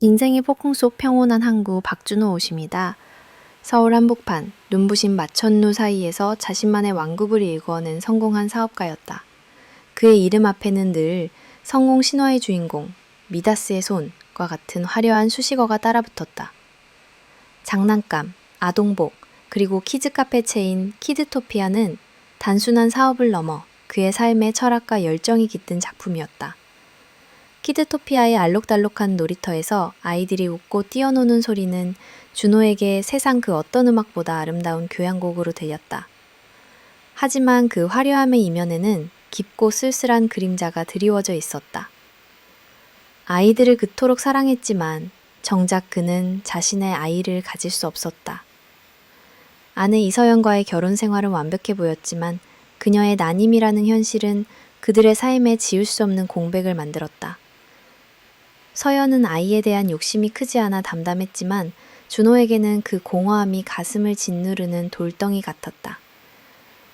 인생의 폭풍 속 평온한 항구 박준호 옷입니다. 서울 한복판, 눈부신 마천루 사이에서 자신만의 왕국을 일궈낸 성공한 사업가였다. 그의 이름 앞에는 늘 성공 신화의 주인공, 미다스의 손과 같은 화려한 수식어가 따라붙었다. 장난감, 아동복, 그리고 키즈 카페 체인 키드토피아는 단순한 사업을 넘어 그의 삶의 철학과 열정이 깃든 작품이었다. 키드토피아의 알록달록한 놀이터에서 아이들이 웃고 뛰어노는 소리는 준호에게 세상 그 어떤 음악보다 아름다운 교향곡으로 들렸다. 하지만 그 화려함의 이면에는 깊고 쓸쓸한 그림자가 드리워져 있었다. 아이들을 그토록 사랑했지만 정작 그는 자신의 아이를 가질 수 없었다. 아내 이서연과의 결혼 생활은 완벽해 보였지만 그녀의 난임이라는 현실은 그들의 삶에 지울 수 없는 공백을 만들었다. 서연은 아이에 대한 욕심이 크지 않아 담담했지만 준호에게는 그 공허함이 가슴을 짓누르는 돌덩이 같았다.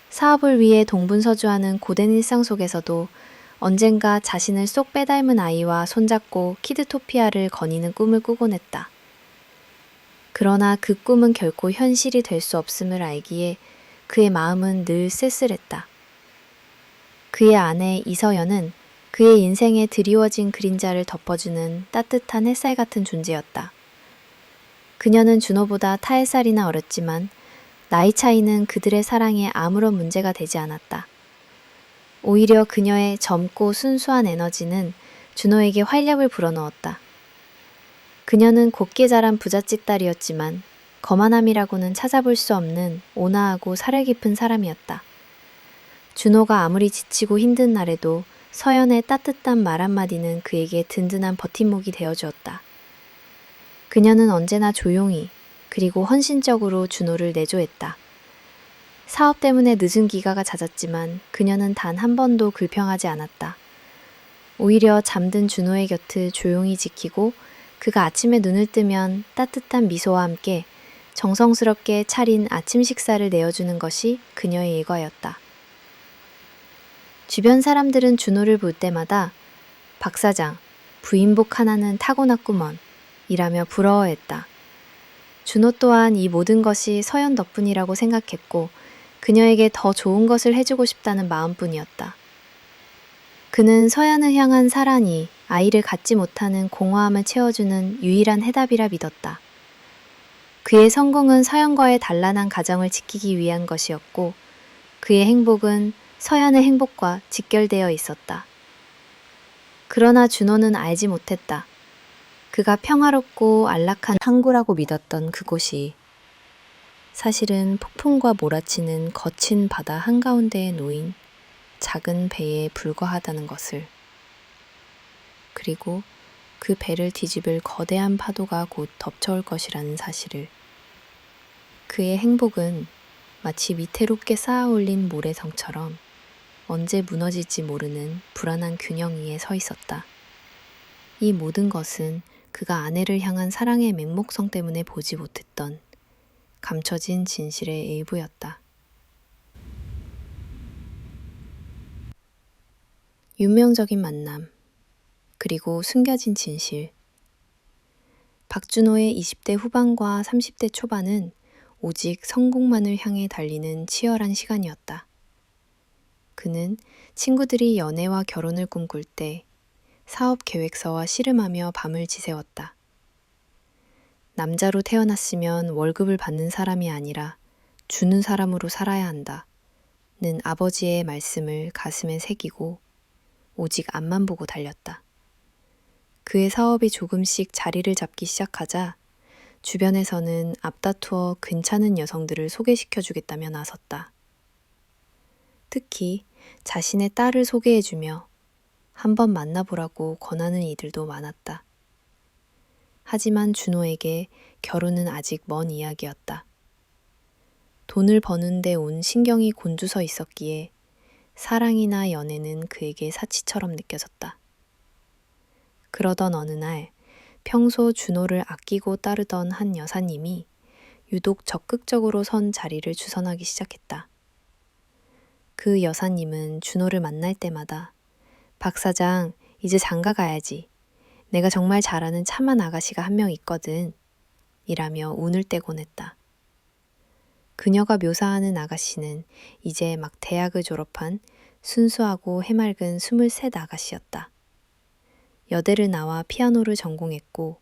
사업을 위해 동분서주하는 고된 일상 속에서도 언젠가 자신을 쏙 빼닮은 아이와 손잡고 키드토피아를 거니는 꿈을 꾸곤 했다. 그러나 그 꿈은 결코 현실이 될 수 없음을 알기에 그의 마음은 늘 쓸쓸했다. 그의 아내 이서연은 그의 인생에 드리워진 그림자를 덮어주는 따뜻한 햇살 같은 존재였다. 그녀는 준호보다 5살이나 어렸지만 나이 차이는 그들의 사랑에 아무런 문제가 되지 않았다. 오히려 그녀의 젊고 순수한 에너지는 준호에게 활력을 불어넣었다. 그녀는 곱게 자란 부잣집 딸이었지만 거만함이라고는 찾아볼 수 없는 온화하고 살을 깊은 사람이었다. 준호가 아무리 지치고 힘든 날에도 서연의 따뜻한 말 한마디는 그에게 든든한 버팀목이 되어주었다. 그녀는 언제나 조용히 그리고 헌신적으로 준호를 내조했다. 사업 때문에 늦은 귀가가 잦았지만 그녀는 단 한 번도 불평하지 않았다. 오히려 잠든 준호의 곁을 조용히 지키고 그가 아침에 눈을 뜨면 따뜻한 미소와 함께 정성스럽게 차린 아침 식사를 내어주는 것이 그녀의 일과였다. 주변 사람들은 준호를 볼 때마다 박 사장, 부인복 하나는 타고났구먼 이라며 부러워했다. 준호 또한 이 모든 것이 서연 덕분이라고 생각했고 그녀에게 더 좋은 것을 해주고 싶다는 마음뿐이었다. 그는 서연을 향한 사랑이 아이를 갖지 못하는 공허함을 채워주는 유일한 해답이라 믿었다. 그의 성공은 서연과의 단란한 가정을 지키기 위한 것이었고 그의 행복은 서연의 행복과 직결되어 있었다. 그러나 준호는 알지 못했다. 그가 평화롭고 안락한 항구라고 믿었던 그곳이 사실은 폭풍과 몰아치는 거친 바다 한가운데에 놓인 작은 배에 불과하다는 것을. 그리고 그 배를 뒤집을 거대한 파도가 곧 덮쳐올 것이라는 사실을. 그의 행복은 마치 위태롭게 쌓아올린 모래성처럼 언제 무너질지 모르는 불안한 균형 위에 서 있었다. 이 모든 것은 그가 아내를 향한 사랑의 맹목성 때문에 보지 못했던 감춰진 진실의 일부였다. 운명적인 만남, 그리고 숨겨진 진실. 박준호의 20대 후반과 30대 초반은 오직 성공만을 향해 달리는 치열한 시간이었다. 그는 친구들이 연애와 결혼을 꿈꿀 때 사업 계획서와 씨름하며 밤을 지새웠다. 남자로 태어났으면 월급을 받는 사람이 아니라 주는 사람으로 살아야 한다. 는 아버지의 말씀을 가슴에 새기고 오직 앞만 보고 달렸다. 그의 사업이 조금씩 자리를 잡기 시작하자 주변에서는 앞다투어 괜찮은 여성들을 소개시켜주겠다며 나섰다. 특히 자신의 딸을 소개해주며 한번 만나보라고 권하는 이들도 많았다. 하지만 준호에게 결혼은 아직 먼 이야기였다. 돈을 버는데 온 신경이 곤두서 있었기에 사랑이나 연애는 그에게 사치처럼 느껴졌다. 그러던 어느 날 평소 준호를 아끼고 따르던 한 여사님이 유독 적극적으로 선 자리를 주선하기 시작했다. 그 여사님은 준호를 만날 때마다 박 사장, 이제 장가 가야지. 내가 정말 잘 아는 참한 아가씨가 한 명 있거든. 이라며 운을 떼곤 했다. 그녀가 묘사하는 아가씨는 이제 막 대학을 졸업한 순수하고 해맑은 23 아가씨였다. 여대를 나와 피아노를 전공했고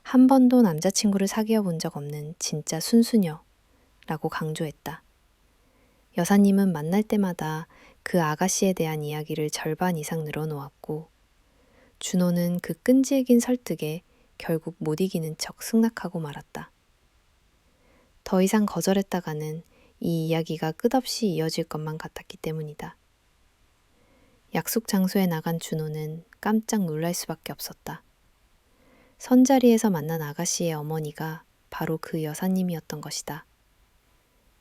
한 번도 남자친구를 사귀어 본 적 없는 진짜 순수녀라고 강조했다. 여사님은 만날 때마다 그 아가씨에 대한 이야기를 절반 이상 늘어놓았고 준호는 그 끈질긴 설득에 결국 못 이기는 척 승낙하고 말았다. 더 이상 거절했다가는 이 이야기가 끝없이 이어질 것만 같았기 때문이다. 약속 장소에 나간 준호는 깜짝 놀랄 수밖에 없었다. 선자리에서 만난 아가씨의 어머니가 바로 그 여사님이었던 것이다.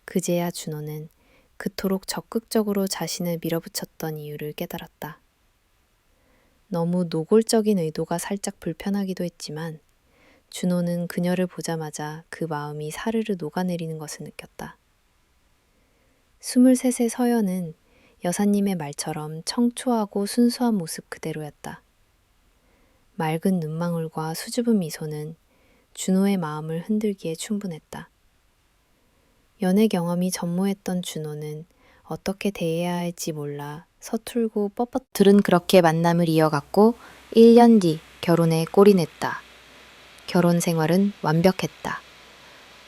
그제야 준호는 그토록 적극적으로 자신을 밀어붙였던 이유를 깨달았다. 너무 노골적인 의도가 살짝 불편하기도 했지만 준호는 그녀를 보자마자 그 마음이 사르르 녹아내리는 것을 느꼈다. 23의 서연은 여사님의 말처럼 청초하고 순수한 모습 그대로였다. 맑은 눈망울과 수줍은 미소는 준호의 마음을 흔들기에 충분했다. 연애 경험이 전무했던 준호는 어떻게 대해야 할지 몰라 서툴고 뻣뻣들은 그렇게 만남을 이어갔고 1년 뒤 결혼에 골이 냈다. 결혼 생활은 완벽했다.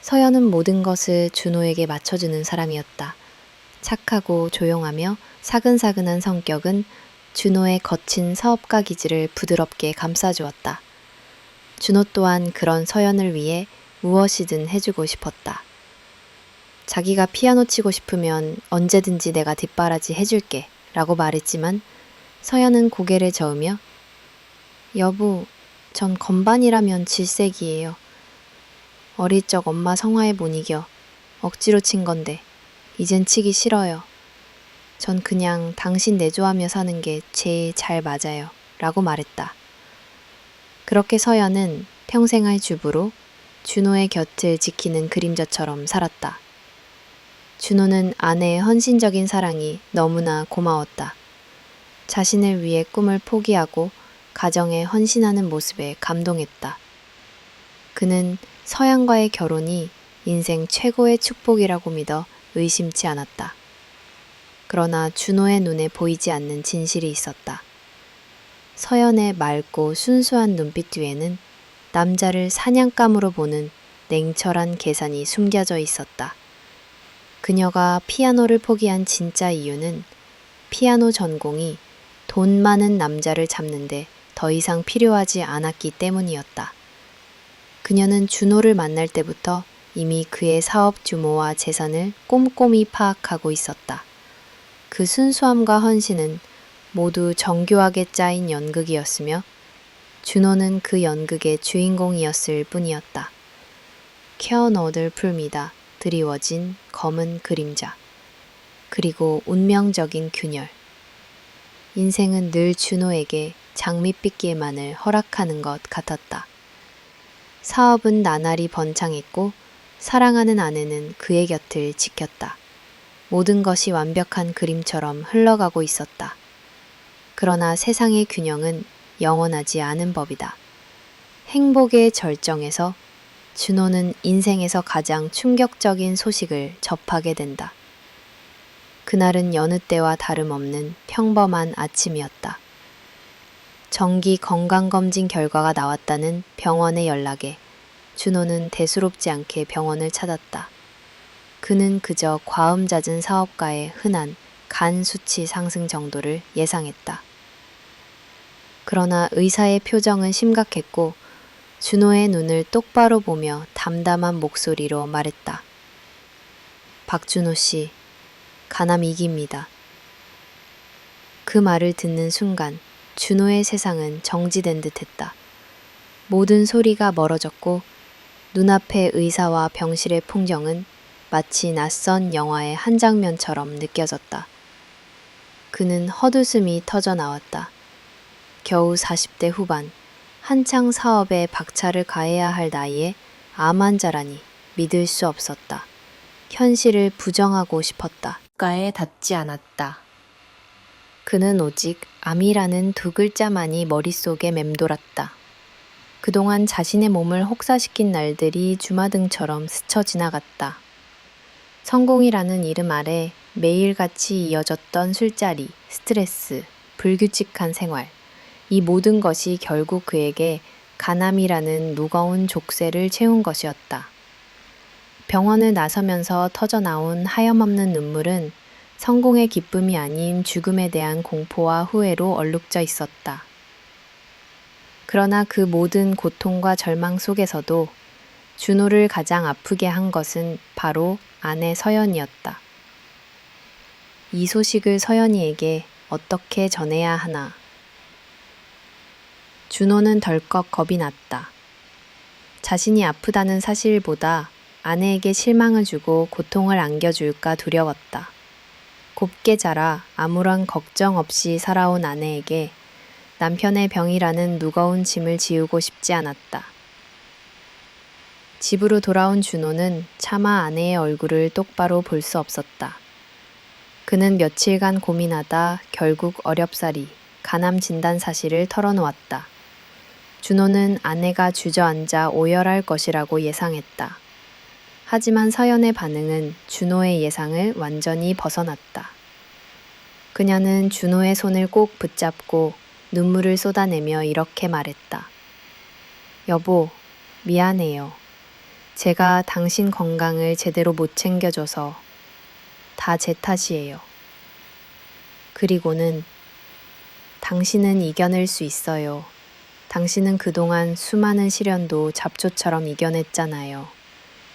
서연은 모든 것을 준호에게 맞춰주는 사람이었다. 착하고 조용하며 사근사근한 성격은 준호의 거친 사업가 기질을 부드럽게 감싸주었다. 준호 또한 그런 서연을 위해 무엇이든 해주고 싶었다. 자기가 피아노 치고 싶으면 언제든지 내가 뒷바라지 해줄게 라고 말했지만 서연은 고개를 저으며 여보, 전 건반이라면 질색이에요. 어릴 적 엄마 성화에 못 이겨 억지로 친 건데 이젠 치기 싫어요. 전 그냥 당신 내조하며 사는 게 제일 잘 맞아요. 라고 말했다. 그렇게 서연은 평생을 주부로 준호의 곁을 지키는 그림자처럼 살았다. 준호는 아내의 헌신적인 사랑이 너무나 고마웠다. 자신을 위해 꿈을 포기하고 가정에 헌신하는 모습에 감동했다. 그는 서양과의 결혼이 인생 최고의 축복이라고 믿어 의심치 않았다. 그러나 준호의 눈에 보이지 않는 진실이 있었다. 서연의 맑고 순수한 눈빛 뒤에는 남자를 사냥감으로 보는 냉철한 계산이 숨겨져 있었다. 그녀가 피아노를 포기한 진짜 이유는 피아노 전공이 돈 많은 남자를 잡는데 더 이상 필요하지 않았기 때문이었다. 그녀는 준호를 만날 때부터 이미 그의 사업 규모와 재산을 꼼꼼히 파악하고 있었다. 그 순수함과 헌신은 모두 정교하게 짜인 연극이었으며 준호는 그 연극의 주인공이었을 뿐이었다. 캐어너들 풀미다 드리워진 검은 그림자 그리고 운명적인 균열. 인생은 늘 준호에게 장밋빛길만을 허락하는 것 같았다. 사업은 나날이 번창했고 사랑하는 아내는 그의 곁을 지켰다. 모든 것이 완벽한 그림처럼 흘러가고 있었다. 그러나 세상의 균형은 영원하지 않은 법이다. 행복의 절정에서 준호는 인생에서 가장 충격적인 소식을 접하게 된다. 그날은 여느 때와 다름없는 평범한 아침이었다. 정기 건강검진 결과가 나왔다는 병원의 연락에 준호는 대수롭지 않게 병원을 찾았다. 그는 그저 과음 잦은 사업가의 흔한 간 수치 상승 정도를 예상했다. 그러나 의사의 표정은 심각했고 준호의 눈을 똑바로 보며 담담한 목소리로 말했다. 박준호 씨, 간암 2기입니다. 그 말을 듣는 순간 준호의 세상은 정지된 듯했다. 모든 소리가 멀어졌고 눈앞의 의사와 병실의 풍경은 마치 낯선 영화의 한 장면처럼 느껴졌다. 그는 헛웃음이 터져 나왔다. 겨우 40대 후반, 한창 사업에 박차를 가해야 할 나이에 암 환자라니 믿을 수 없었다. 현실을 부정하고 싶었다. 가에 닿지 않았다. 그는 오직 암이라는 두 글자만이 머릿속에 맴돌았다. 그동안 자신의 몸을 혹사시킨 날들이 주마등처럼 스쳐 지나갔다. 성공이라는 이름 아래 매일같이 이어졌던 술자리, 스트레스, 불규칙한 생활, 이 모든 것이 결국 그에게 가남이라는 무거운 족쇄를 채운 것이었다. 병원을 나서면서 터져나온 하염없는 눈물은 성공의 기쁨이 아닌 죽음에 대한 공포와 후회로 얼룩져 있었다. 그러나 그 모든 고통과 절망 속에서도 준호를 가장 아프게 한 것은 바로 아내 서연이었다. 이 소식을 서연이에게 어떻게 전해야 하나. 준호는 덜컥 겁이 났다. 자신이 아프다는 사실보다 아내에게 실망을 주고 고통을 안겨줄까 두려웠다. 곱게 자라 아무런 걱정 없이 살아온 아내에게 남편의 병이라는 무거운 짐을 지우고 싶지 않았다. 집으로 돌아온 준호는 차마 아내의 얼굴을 똑바로 볼 수 없었다. 그는 며칠간 고민하다 결국 어렵사리 간암 진단 사실을 털어놓았다. 준호는 아내가 주저앉아 오열할 것이라고 예상했다. 하지만 서연의 반응은 준호의 예상을 완전히 벗어났다. 그녀는 준호의 손을 꼭 붙잡고 눈물을 쏟아내며 이렇게 말했다. 여보, 미안해요. 제가 당신 건강을 제대로 못 챙겨줘서 다 제 탓이에요. 그리고는 당신은 이겨낼 수 있어요. 당신은 그동안 수많은 시련도 잡초처럼 이겨냈잖아요.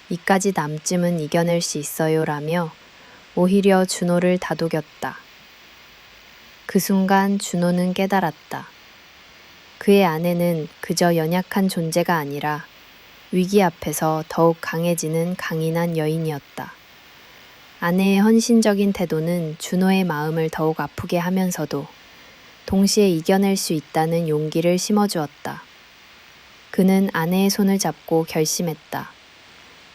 이까지 남쯤은 이겨낼 수 있어요 라며 오히려 준호를 다독였다. 그 순간 준호는 깨달았다. 그의 아내는 그저 연약한 존재가 아니라 위기 앞에서 더욱 강해지는 강인한 여인이었다. 아내의 헌신적인 태도는 준호의 마음을 더욱 아프게 하면서도 동시에 이겨낼 수 있다는 용기를 심어주었다. 그는 아내의 손을 잡고 결심했다.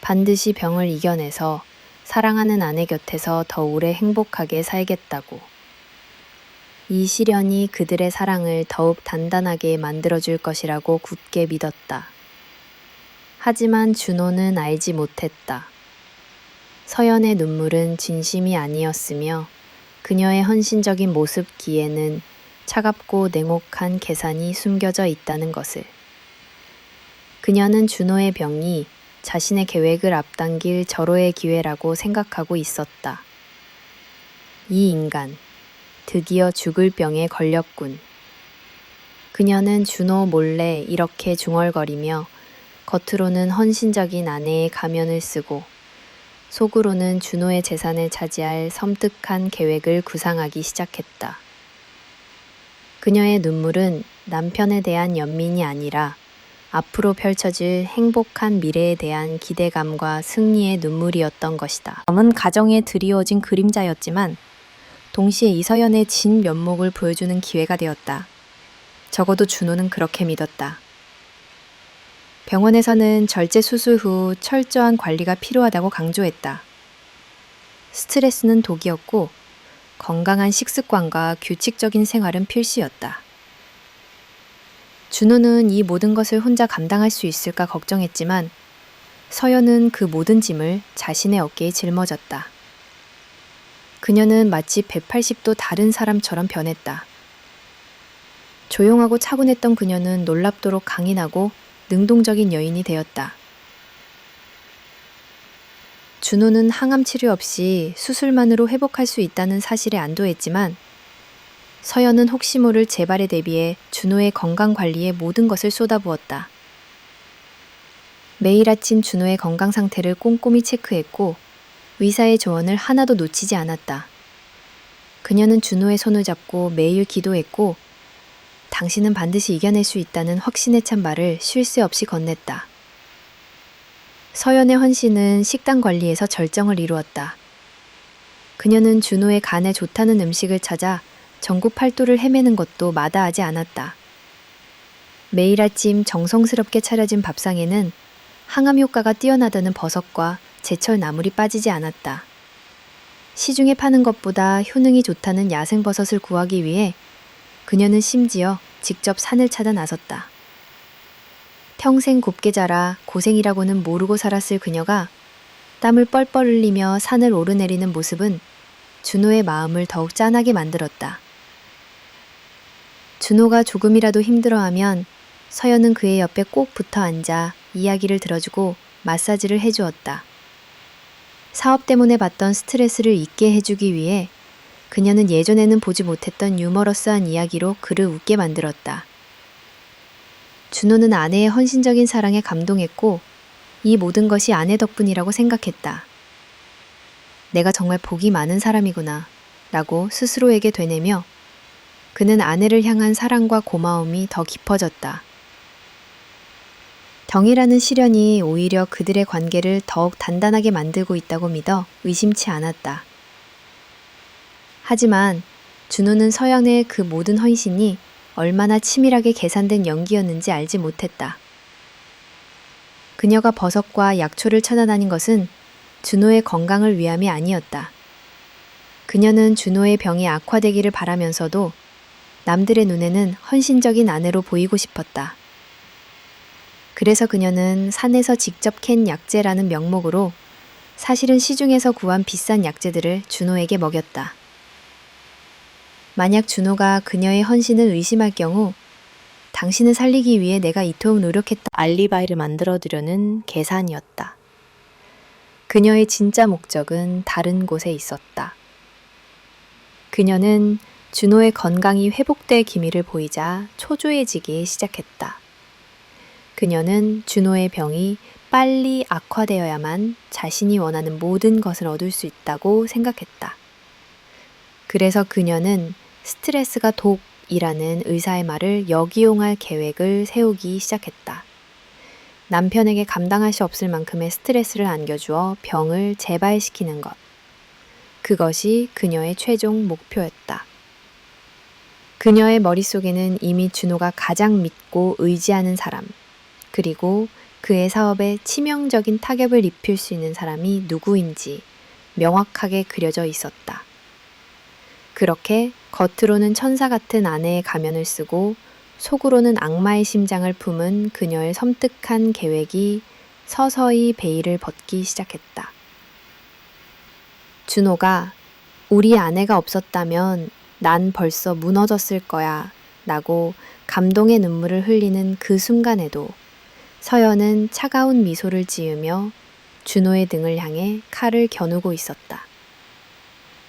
반드시 병을 이겨내서 사랑하는 아내 곁에서 더 오래 행복하게 살겠다고. 이 시련이 그들의 사랑을 더욱 단단하게 만들어줄 것이라고 굳게 믿었다. 하지만 준호는 알지 못했다. 서연의 눈물은 진심이 아니었으며 그녀의 헌신적인 모습기에는 차갑고 냉혹한 계산이 숨겨져 있다는 것을. 그녀는 준호의 병이 자신의 계획을 앞당길 절호의 기회라고 생각하고 있었다. 이 인간, 드디어 죽을 병에 걸렸군. 그녀는 준호 몰래 이렇게 중얼거리며 겉으로는 헌신적인 아내의 가면을 쓰고 속으로는 준호의 재산을 차지할 섬뜩한 계획을 구상하기 시작했다. 그녀의 눈물은 남편에 대한 연민이 아니라 앞으로 펼쳐질 행복한 미래에 대한 기대감과 승리의 눈물이었던 것이다. 검은 가정에 드리워진 그림자였지만 동시에 이서연의 진 면목을 보여주는 기회가 되었다. 적어도 준호는 그렇게 믿었다. 병원에서는 절제 수술 후 철저한 관리가 필요하다고 강조했다. 스트레스는 독이었고 건강한 식습관과 규칙적인 생활은 필수였다. 준호는 이 모든 것을 혼자 감당할 수 있을까 걱정했지만 서연은 그 모든 짐을 자신의 어깨에 짊어졌다. 그녀는 마치 180도 다른 사람처럼 변했다. 조용하고 차분했던 그녀는 놀랍도록 강인하고 능동적인 여인이 되었다. 준호는 항암 치료 없이 수술만으로 회복할 수 있다는 사실에 안도했지만 서연은 혹시 모를 재발에 대비해 준호의 건강 관리에 모든 것을 쏟아부었다. 매일 아침 준호의 건강 상태를 꼼꼼히 체크했고 의사의 조언을 하나도 놓치지 않았다. 그녀는 준호의 손을 잡고 매일 기도했고 당신은 반드시 이겨낼 수 있다는 확신에 찬 말을 쉴 새 없이 건넸다. 서연의 헌신은 식단 관리에서 절정을 이루었다. 그녀는 준호의 간에 좋다는 음식을 찾아 전국 팔도를 헤매는 것도 마다하지 않았다. 매일 아침 정성스럽게 차려진 밥상에는 항암 효과가 뛰어나다는 버섯과 제철 나물이 빠지지 않았다. 시중에 파는 것보다 효능이 좋다는 야생버섯을 구하기 위해 그녀는 심지어 직접 산을 찾아 나섰다. 평생 곱게 자라 고생이라고는 모르고 살았을 그녀가 땀을 뻘뻘 흘리며 산을 오르내리는 모습은 준호의 마음을 더욱 짠하게 만들었다. 준호가 조금이라도 힘들어하면 서연은 그의 옆에 꼭 붙어 앉아 이야기를 들어주고 마사지를 해주었다. 사업 때문에 받던 스트레스를 잊게 해주기 위해 그녀는 예전에는 보지 못했던 유머러스한 이야기로 그를 웃게 만들었다. 준호는 아내의 헌신적인 사랑에 감동했고 이 모든 것이 아내 덕분이라고 생각했다. 내가 정말 복이 많은 사람이구나 라고 스스로에게 되뇌며 그는 아내를 향한 사랑과 고마움이 더 깊어졌다. 병이라는 시련이 오히려 그들의 관계를 더욱 단단하게 만들고 있다고 믿어 의심치 않았다. 하지만 준호는 서연의 그 모든 헌신이 얼마나 치밀하게 계산된 연기였는지 알지 못했다. 그녀가 버섯과 약초를 찾아다닌 것은 준호의 건강을 위함이 아니었다. 그녀는 준호의 병이 악화되기를 바라면서도 남들의 눈에는 헌신적인 아내로 보이고 싶었다. 그래서 그녀는 산에서 직접 캔 약재라는 명목으로 사실은 시중에서 구한 비싼 약재들을 준호에게 먹였다. 만약 준호가 그녀의 헌신을 의심할 경우 당신을 살리기 위해 내가 이토록 노력했다 알리바이를 만들어두려는 계산이었다. 그녀의 진짜 목적은 다른 곳에 있었다. 그녀는 준호의 건강이 회복될 기미를 보이자 초조해지기 시작했다. 그녀는 준호의 병이 빨리 악화되어야만 자신이 원하는 모든 것을 얻을 수 있다고 생각했다. 그래서 그녀는 스트레스가 독이라는 의사의 말을 역이용할 계획을 세우기 시작했다. 남편에게 감당할 수 없을 만큼의 스트레스를 안겨주어 병을 재발시키는 것. 그것이 그녀의 최종 목표였다. 그녀의 머릿속에는 이미 준호가 가장 믿고 의지하는 사람, 그리고 그의 사업에 치명적인 타격을 입힐 수 있는 사람이 누구인지 명확하게 그려져 있었다. 그렇게 겉으로는 천사 같은 아내의 가면을 쓰고 속으로는 악마의 심장을 품은 그녀의 섬뜩한 계획이 서서히 베일을 벗기 시작했다. 준호가 우리 아내가 없었다면 난 벌써 무너졌을 거야 라고 감동의 눈물을 흘리는 그 순간에도 서연은 차가운 미소를 지으며 준호의 등을 향해 칼을 겨누고 있었다.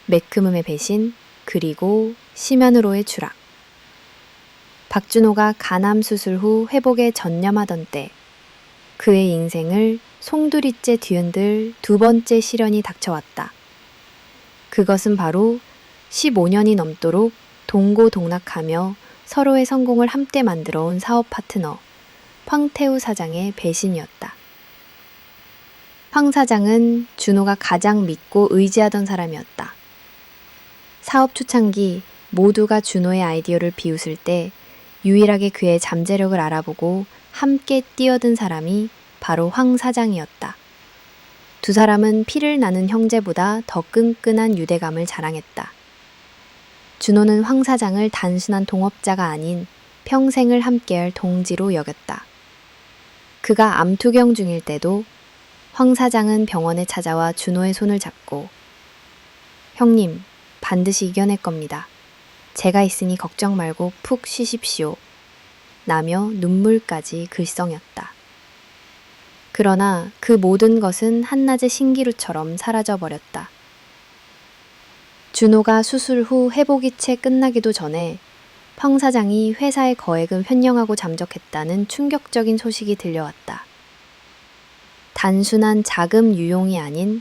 매크음의 배신, 그리고 심연으로의 추락. 박준호가 간암 수술 후 회복에 전념하던 때 그의 인생을 송두리째 뒤흔들 두 번째 시련이 닥쳐왔다. 그것은 바로 15년이 넘도록 동고동락하며 서로의 성공을 함께 만들어온 사업 파트너 황태우 사장의 배신이었다. 황 사장은 준호가 가장 믿고 의지하던 사람이었다. 사업 초창기 모두가 준호의 아이디어를 비웃을 때 유일하게 그의 잠재력을 알아보고 함께 뛰어든 사람이 바로 황 사장이었다. 두 사람은 피를 나는 형제보다 더 끈끈한 유대감을 자랑했다. 준호는 황 사장을 단순한 동업자가 아닌 평생을 함께할 동지로 여겼다. 그가 암투경 중일 때도 황 사장은 병원에 찾아와 준호의 손을 잡고 형님, 반드시 이겨낼 겁니다. 제가 있으니 걱정 말고 푹 쉬십시오. 라며 눈물까지 글썽였다. 그러나 그 모든 것은 한낮의 신기루처럼 사라져버렸다. 준호가 수술 후 회복이 채 끝나기도 전에 황 사장이 회사의 거액을 횡령하고 잠적했다는 충격적인 소식이 들려왔다. 단순한 자금 유용이 아닌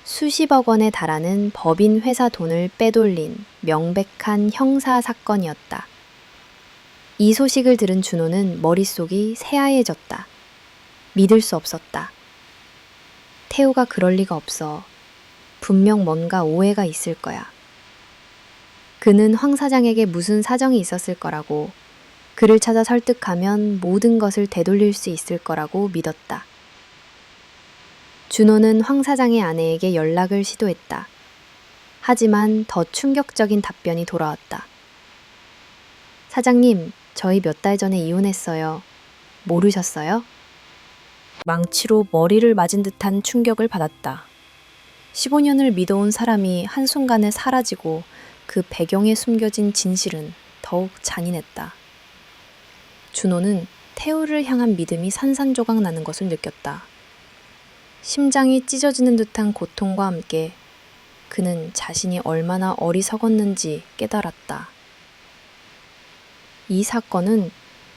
수십억 원에 달하는 법인 회사 돈을 빼돌린 명백한 형사 사건이었다. 이 소식을 들은 준호는 머릿속이 새하얘졌다. 믿을 수 없었다. 태우가 그럴 리가 없어. 분명 뭔가 오해가 있을 거야. 그는 황 사장에게 무슨 사정이 있었을 거라고, 그를 찾아 설득하면 모든 것을 되돌릴 수 있을 거라고 믿었다. 준호는 황 사장의 아내에게 연락을 시도했다. 하지만 더 충격적인 답변이 돌아왔다. 사장님, 저희 몇 달 전에 이혼했어요. 모르셨어요? 망치로 머리를 맞은 듯한 충격을 받았다. 15년을 믿어온 사람이 한순간에 사라지고 그 배경에 숨겨진 진실은 더욱 잔인했다. 준호는 태우를 향한 믿음이 산산조각 나는 것을 느꼈다. 심장이 찢어지는 듯한 고통과 함께 그는 자신이 얼마나 어리석었는지 깨달았다. 이 사건은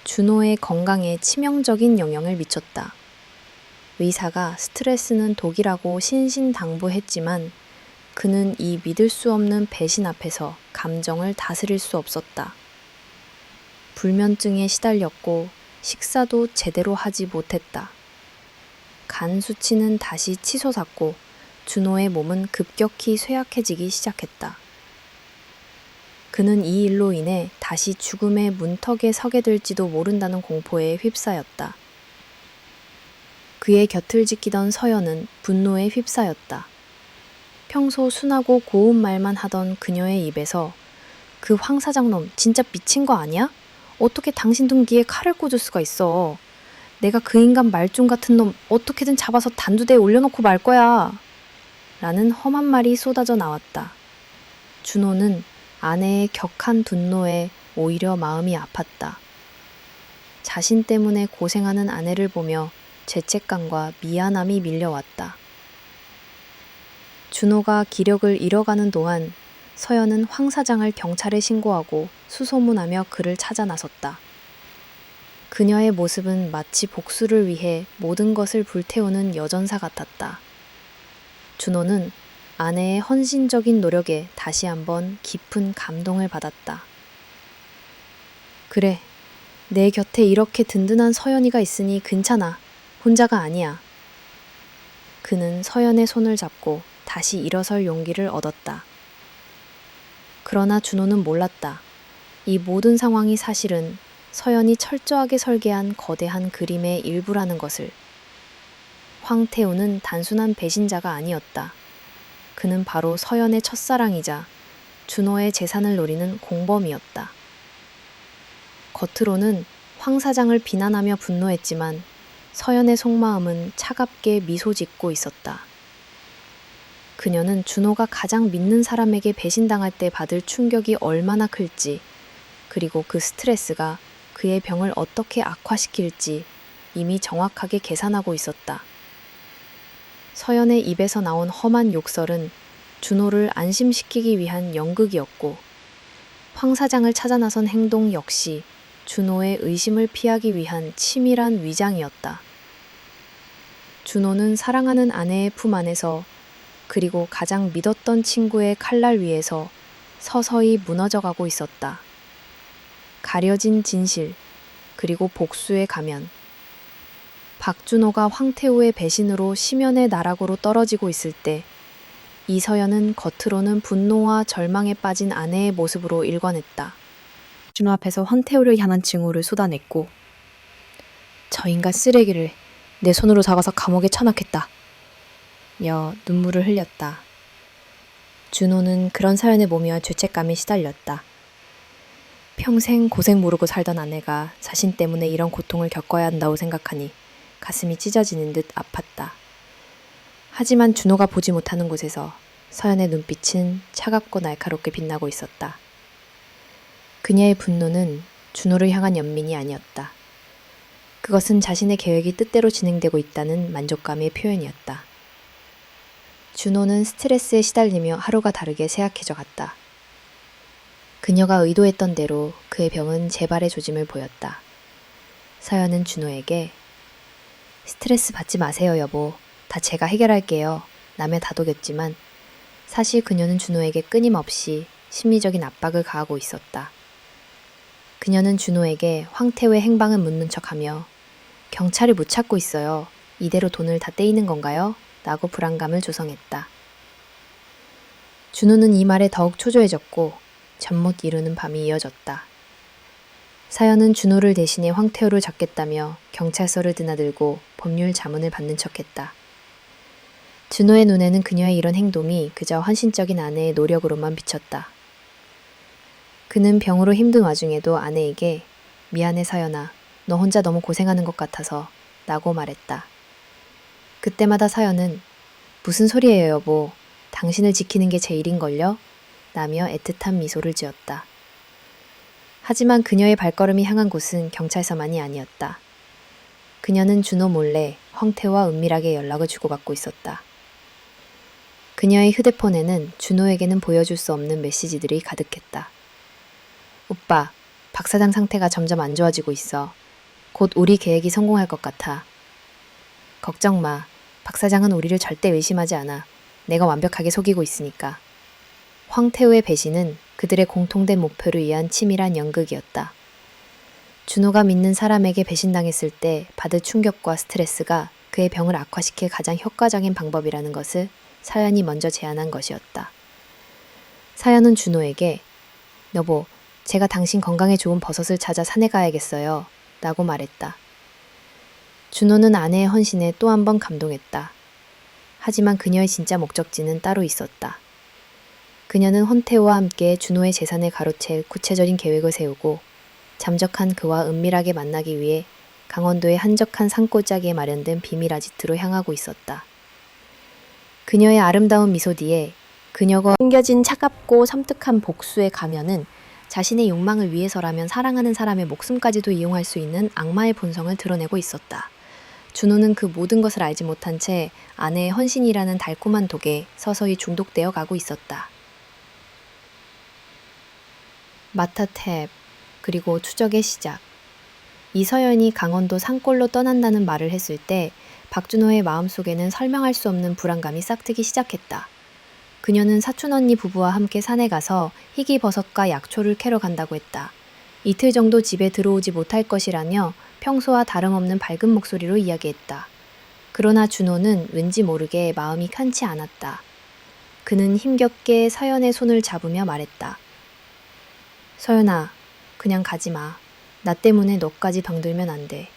준호의 건강에 치명적인 영향을 미쳤다. 의사가 스트레스는 독이라고 신신당부했지만 그는 이 믿을 수 없는 배신 앞에서 감정을 다스릴 수 없었다. 불면증에 시달렸고 식사도 제대로 하지 못했다. 간 수치는 다시 치솟았고 준호의 몸은 급격히 쇠약해지기 시작했다. 그는 이 일로 인해 다시 죽음의 문턱에 서게 될지도 모른다는 공포에 휩싸였다. 그의 곁을 지키던 서연은 분노에 휩싸였다. 평소 순하고 고운 말만 하던 그녀의 입에서 그 황 사장놈 진짜 미친 거 아니야? 어떻게 당신 둔기에 칼을 꽂을 수가 있어? 내가 그 인간 말종 같은 놈 어떻게든 잡아서 단두대에 올려놓고 말 거야. 라는 험한 말이 쏟아져 나왔다. 준호는 아내의 격한 분노에 오히려 마음이 아팠다. 자신 때문에 고생하는 아내를 보며 죄책감과 미안함이 밀려왔다. 준호가 기력을 잃어가는 동안 서연은 황 사장을 경찰에 신고하고 수소문하며 그를 찾아 나섰다. 그녀의 모습은 마치 복수를 위해 모든 것을 불태우는 여전사 같았다. 준호는 아내의 헌신적인 노력에 다시 한번 깊은 감동을 받았다. 그래, 내 곁에 이렇게 든든한 서연이가 있으니 괜찮아. 혼자가 아니야. 그는 서연의 손을 잡고 다시 일어설 용기를 얻었다. 그러나 준호는 몰랐다. 이 모든 상황이 사실은 서연이 철저하게 설계한 거대한 그림의 일부라는 것을. 황태우는 단순한 배신자가 아니었다. 그는 바로 서연의 첫사랑이자 준호의 재산을 노리는 공범이었다. 겉으로는 황 사장을 비난하며 분노했지만 서연의 속마음은 차갑게 미소 짓고 있었다. 그녀는 준호가 가장 믿는 사람에게 배신당할 때 받을 충격이 얼마나 클지, 그리고 그 스트레스가 그의 병을 어떻게 악화시킬지 이미 정확하게 계산하고 있었다. 서연의 입에서 나온 험한 욕설은 준호를 안심시키기 위한 연극이었고, 황 사장을 찾아 나선 행동 역시 준호의 의심을 피하기 위한 치밀한 위장이었다. 준호는 사랑하는 아내의 품 안에서, 그리고 가장 믿었던 친구의 칼날 위에서 서서히 무너져가고 있었다. 가려진 진실, 그리고 복수의 가면. 박준호가 황태우의 배신으로 심연의 나락으로 떨어지고 있을 때 이서연은 겉으로는 분노와 절망에 빠진 아내의 모습으로 일관했다. 준호 앞에서 황태우를 향한 증오를 쏟아냈고, 저 인간 쓰레기를 내 손으로 잡아서 감옥에 쳐넣겠다. 며 눈물을 흘렸다. 준호는 그런 사연에 몸이와 죄책감에 시달렸다. 평생 고생 모르고 살던 아내가 자신 때문에 이런 고통을 겪어야 한다고 생각하니 가슴이 찢어지는 듯 아팠다. 하지만 준호가 보지 못하는 곳에서 서연의 눈빛은 차갑고 날카롭게 빛나고 있었다. 그녀의 분노는 준호를 향한 연민이 아니었다. 그것은 자신의 계획이 뜻대로 진행되고 있다는 만족감의 표현이었다. 준호는 스트레스에 시달리며 하루가 다르게 쇠약해져 갔다. 그녀가 의도했던 대로 그의 병은 재발의 조짐을 보였다. 서연은 준호에게 스트레스 받지 마세요, 여보. 다 제가 해결할게요. 남의 다독였지만 사실 그녀는 준호에게 끊임없이 심리적인 압박을 가하고 있었다. 그녀는 준호에게 황태우의 행방을 묻는 척하며 경찰이 못 찾고 있어요. 이대로 돈을 다 떼이는 건가요? 라고 불안감을 조성했다. 준호는 이 말에 더욱 초조해졌고 잠 못 이루는 밤이 이어졌다. 사연은 준호를 대신해 황태우를 잡겠다며 경찰서를 드나들고 법률 자문을 받는 척했다. 준호의 눈에는 그녀의 이런 행동이 그저 헌신적인 아내의 노력으로만 비쳤다. 그는 병으로 힘든 와중에도 아내에게 미안해 서연아, 너 혼자 너무 고생하는 것 같아서 라고 말했다. 그때마다 서연은 무슨 소리예요, 여보. 당신을 지키는 게 제 일인걸요? 라며 애틋한 미소를 지었다. 하지만 그녀의 발걸음이 향한 곳은 경찰서만이 아니었다. 그녀는 준호 몰래 황태호와 은밀하게 연락을 주고받고 있었다. 그녀의 휴대폰에는 준호에게는 보여줄 수 없는 메시지들이 가득했다. 오빠, 박 사장 상태가 점점 안 좋아지고 있어. 곧 우리 계획이 성공할 것 같아. 걱정 마. 박 사장은 우리를 절대 의심하지 않아. 내가 완벽하게 속이고 있으니까. 황태우의 배신은 그들의 공통된 목표를 위한 치밀한 연극이었다. 준호가 믿는 사람에게 배신당했을 때 받을 충격과 스트레스가 그의 병을 악화시킬 가장 효과적인 방법이라는 것을 서연이 먼저 제안한 것이었다. 서연은 준호에게 여보, 제가 당신 건강에 좋은 버섯을 찾아 산에 가야겠어요. 라고 말했다. 준호는 아내의 헌신에 또 한 번 감동했다. 하지만 그녀의 진짜 목적지는 따로 있었다. 그녀는 헌태호와 함께 준호의 재산을 가로챌 구체적인 계획을 세우고 잠적한 그와 은밀하게 만나기 위해 강원도의 한적한 산골짜기에 마련된 비밀 아지트로 향하고 있었다. 그녀의 아름다운 미소 뒤에 그녀가 숨겨진 차갑고 섬뜩한 복수의 가면은 자신의 욕망을 위해서라면 사랑하는 사람의 목숨까지도 이용할 수 있는 악마의 본성을 드러내고 있었다. 준호는 그 모든 것을 알지 못한 채 아내의 헌신이라는 달콤한 독에 서서히 중독되어 가고 있었다. 마타탭, 그리고 추적의 시작. 이서연이 강원도 산골로 떠난다는 말을 했을 때 박준호의 마음속에는 설명할 수 없는 불안감이 싹트기 시작했다. 그녀는 사촌언니 부부와 함께 산에 가서 희귀버섯과 약초를 캐러 간다고 했다. 이틀 정도 집에 들어오지 못할 것이라며 평소와 다름없는 밝은 목소리로 이야기했다. 그러나 준호는 왠지 모르게 마음이 칸치 않았다. 그는 힘겹게 서연의 손을 잡으며 말했다. 서연아, 그냥 가지 마. 나 때문에 너까지 병들면 안 돼.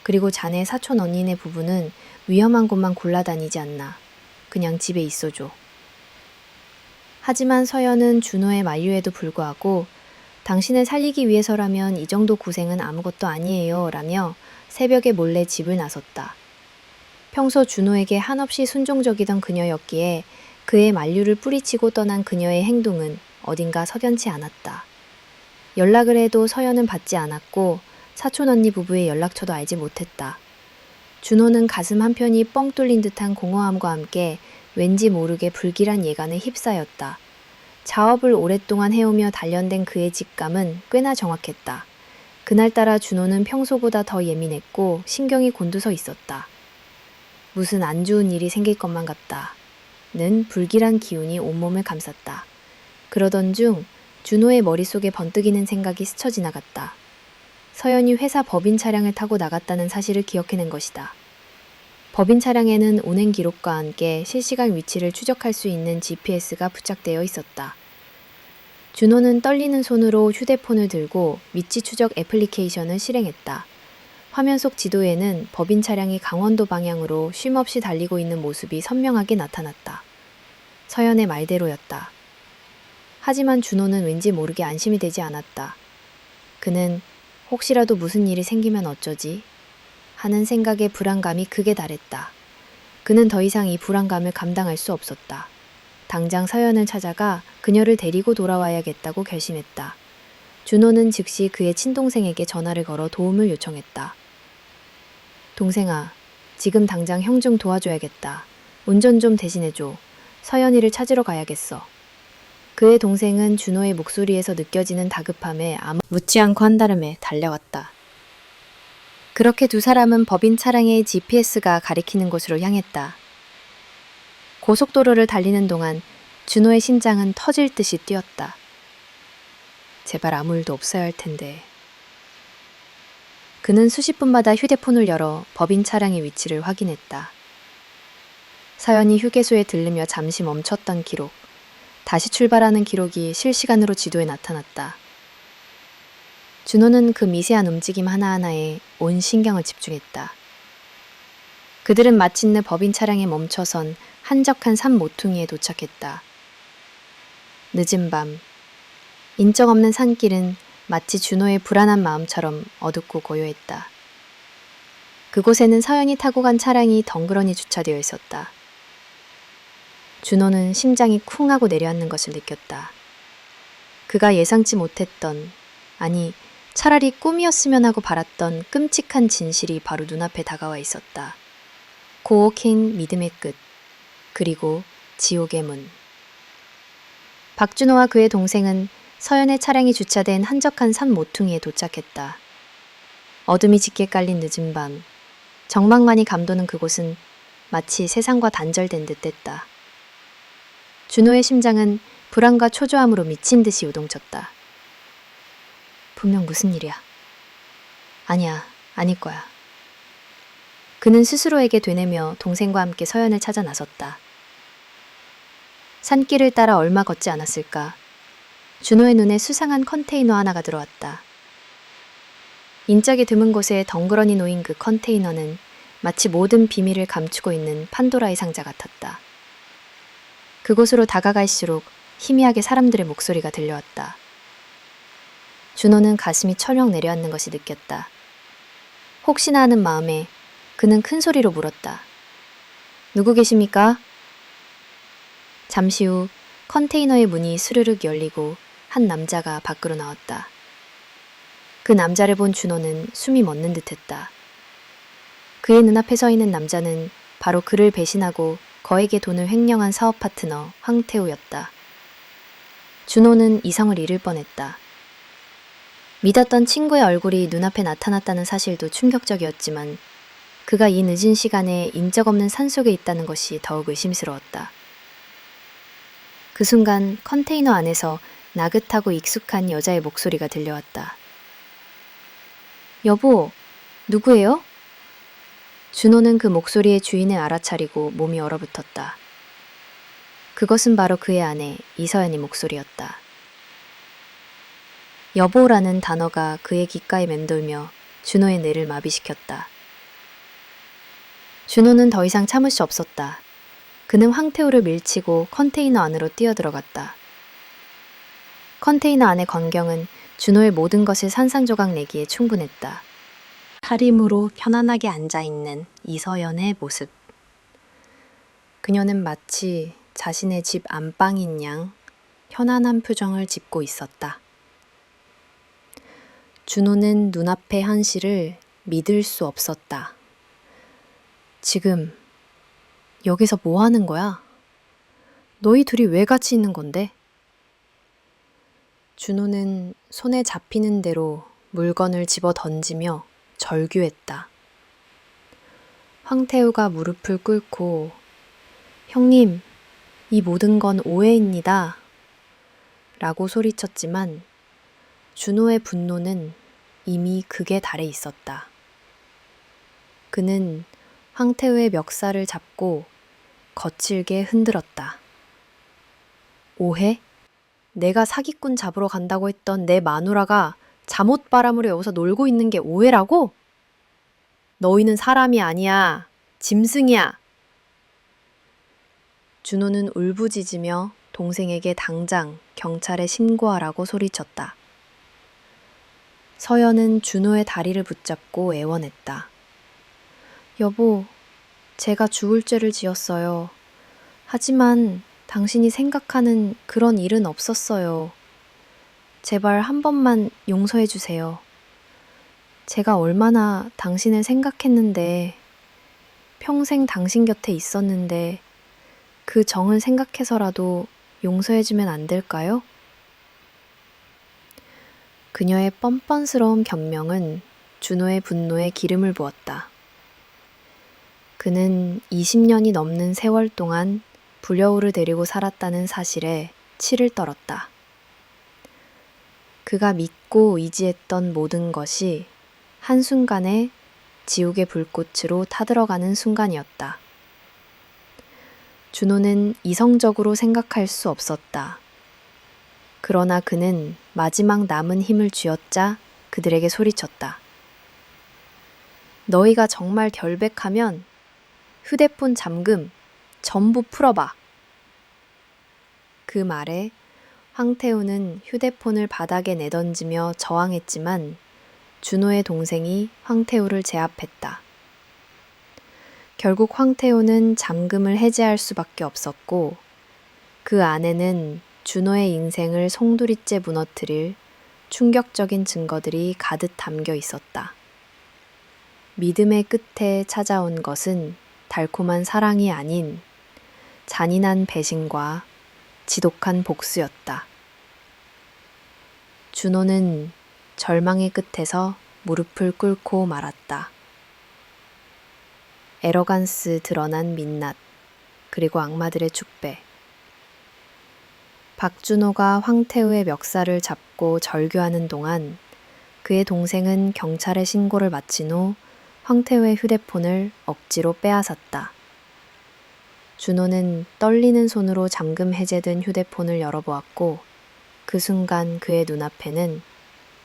그리고 자네 사촌 언니네 부부는 위험한 곳만 골라다니지 않나. 그냥 집에 있어줘. 하지만 서연은 준호의 만류에도 불구하고 당신을 살리기 위해서라면 이 정도 고생은 아무것도 아니에요 라며 새벽에 몰래 집을 나섰다. 평소 준호에게 한없이 순종적이던 그녀였기에 그의 만류를 뿌리치고 떠난 그녀의 행동은 어딘가 석연치 않았다. 연락을 해도 서연은 받지 않았고 사촌 언니 부부의 연락처도 알지 못했다. 준호는 가슴 한편이 뻥 뚫린 듯한 공허함과 함께 왠지 모르게 불길한 예감에 휩싸였다. 자업을 오랫동안 해오며 단련된 그의 직감은 꽤나 정확했다. 그날따라 준호는 평소보다 더 예민했고 신경이 곤두서 있었다. 무슨 안 좋은 일이 생길 것만 같다는 불길한 기운이 온몸을 감쌌다. 그러던 중 준호의 머릿속에 번뜩이는 생각이 스쳐 지나갔다. 서연이 회사 법인 차량을 타고 나갔다는 사실을 기억해낸 것이다. 법인 차량에는 운행 기록과 함께 실시간 위치를 추적할 수 있는 GPS가 부착되어 있었다. 준호는 떨리는 손으로 휴대폰을 들고 위치 추적 애플리케이션을 실행했다. 화면 속 지도에는 법인 차량이 강원도 방향으로 쉼없이 달리고 있는 모습이 선명하게 나타났다. 서연의 말대로였다. 하지만 준호는 왠지 모르게 안심이 되지 않았다. 그는 혹시라도 무슨 일이 생기면 어쩌지? 하는 생각에 불안감이 극에 달했다. 그는 더 이상 이 불안감을 감당할 수 없었다. 당장 서연을 찾아가 그녀를 데리고 돌아와야겠다고 결심했다. 준호는 즉시 그의 친동생에게 전화를 걸어 도움을 요청했다. 동생아, 지금 당장 형 좀 도와줘야겠다. 운전 좀 대신해줘. 서연이를 찾으러 가야겠어. 그의 동생은 준호의 목소리에서 느껴지는 다급함에 묻지 않고 한달음에 달려왔다. 그렇게 두 사람은 법인 차량의 GPS가 가리키는 곳으로 향했다. 고속도로를 달리는 동안 준호의 심장은 터질 듯이 뛰었다. 제발 아무 일도 없어야 할 텐데. 그는 수십 분마다 휴대폰을 열어 법인 차량의 위치를 확인했다. 서연이 휴게소에 들르며 잠시 멈췄던 기록, 다시 출발하는 기록이 실시간으로 지도에 나타났다. 준호는 그 미세한 움직임 하나하나에 온 신경을 집중했다. 그들은 마침내 법인 차량에 멈춰선 한적한 산 모퉁이에 도착했다. 늦은 밤, 인적 없는 산길은 마치 준호의 불안한 마음처럼 어둡고 고요했다. 그곳에는 서연이 타고 간 차량이 덩그러니 주차되어 있었다. 준호는 심장이 쿵 하고 내려앉는 것을 느꼈다. 그가 예상치 못했던, 아니 차라리 꿈이었으면 하고 바랐던 끔찍한 진실이 바로 눈앞에 다가와 있었다. 고혹인 믿음의 끝, 그리고 지옥의 문. 박준호와 그의 동생은 서연의 차량이 주차된 한적한 산 모퉁이에 도착했다. 어둠이 짙게 깔린 늦은 밤, 정막만이 감도는 그곳은 마치 세상과 단절된 듯 했다. 준호의 심장은 불안과 초조함으로 미친 듯이 요동쳤다. 분명 무슨 일이야. 아니야, 아닐 거야. 그는 스스로에게 되뇌며 동생과 함께 서연을 찾아 나섰다. 산길을 따라 얼마 걷지 않았을까. 준호의 눈에 수상한 컨테이너 하나가 들어왔다. 인적이 드문 곳에 덩그러니 놓인 그 컨테이너는 마치 모든 비밀을 감추고 있는 판도라의 상자 같았다. 그곳으로 다가갈수록 희미하게 사람들의 목소리가 들려왔다. 준호는 가슴이 철렁 내려앉는 것이 느꼈다. 혹시나 하는 마음에 그는 큰 소리로 물었다. 누구 계십니까? 잠시 후 컨테이너의 문이 스르륵 열리고 한 남자가 밖으로 나왔다. 그 남자를 본 준호는 숨이 멎는 듯했다. 그의 눈앞에 서 있는 남자는 바로 그를 배신하고 거액의 돈을 횡령한 사업 파트너 황태우였다. 준호는 이성을 잃을 뻔했다. 믿었던 친구의 얼굴이 눈앞에 나타났다는 사실도 충격적이었지만 그가 이 늦은 시간에 인적 없는 산속에 있다는 것이 더욱 의심스러웠다. 그 순간 컨테이너 안에서 나긋하고 익숙한 여자의 목소리가 들려왔다. 여보, 누구예요? 준호는 그 목소리의 주인을 알아차리고 몸이 얼어붙었다. 그것은 바로 그의 아내 이서연의 목소리였다. 여보라는 단어가 그의 귓가에 맴돌며 준호의 뇌를 마비시켰다. 준호는 더 이상 참을 수 없었다. 그는 황태호를 밀치고 컨테이너 안으로 뛰어들어갔다. 컨테이너 안의 광경은 준호의 모든 것을 산산조각 내기에 충분했다. 차림으로 편안하게 앉아있는 이서연의 모습. 그녀는 마치 자신의 집 안방인 양 편안한 표정을 짓고 있었다. 준호는 눈앞의 현실을 믿을 수 없었다. 지금 여기서 뭐 하는 거야? 너희 둘이 왜 같이 있는 건데? 준호는 손에 잡히는 대로 물건을 집어 던지며 절규했다. 황태우가 무릎을 꿇고 형님, 이 모든 건 오해입니다. 라고 소리쳤지만 준호의 분노는 이미 극에 달해 있었다. 그는 황태우의 멱살을 잡고 거칠게 흔들었다. 오해? 내가 사기꾼 잡으러 간다고 했던 내 마누라가 잠옷바람으로 여기서 놀고 있는 게 오해라고? 너희는 사람이 아니야. 짐승이야. 준호는 울부짖으며 동생에게 당장 경찰에 신고하라고 소리쳤다. 서연은 준호의 다리를 붙잡고 애원했다. 여보, 제가 죽을 죄를 지었어요. 하지만 당신이 생각하는 그런 일은 없었어요. 제발 한 번만 용서해 주세요. 제가 얼마나 당신을 생각했는데, 평생 당신 곁에 있었는데, 그 정을 생각해서라도 용서해 주면 안 될까요? 그녀의 뻔뻔스러운 변명은 준호의 분노에 기름을 부었다. 그는 20년이 넘는 세월 동안 불려우를 데리고 살았다는 사실에 치를 떨었다. 그가 믿고 의지했던 모든 것이 한순간에 지옥의 불꽃으로 타들어가는 순간이었다. 준호는 이성적으로 생각할 수 없었다. 그러나 그는 마지막 남은 힘을 쥐어짜 그들에게 소리쳤다. 너희가 정말 결백하면 휴대폰 잠금 전부 풀어봐. 그 말에 황태우는 휴대폰을 바닥에 내던지며 저항했지만 준호의 동생이 황태우를 제압했다. 결국 황태호는 잠금을 해제할 수밖에 없었고 그 안에는 준호의 인생을 송두리째 무너뜨릴 충격적인 증거들이 가득 담겨 있었다. 믿음의 끝에 찾아온 것은 달콤한 사랑이 아닌 잔인한 배신과 지독한 복수였다. 준호는 절망의 끝에서 무릎을 꿇고 말았다. 에러간스 드러난 민낯, 그리고 악마들의 축배. 박준호가 황태우의 멱살을 잡고 절규하는 동안 그의 동생은 경찰에 신고를 마친 후 황태우의 휴대폰을 억지로 빼앗았다. 준호는 떨리는 손으로 잠금 해제된 휴대폰을 열어보았고 그 순간 그의 눈앞에는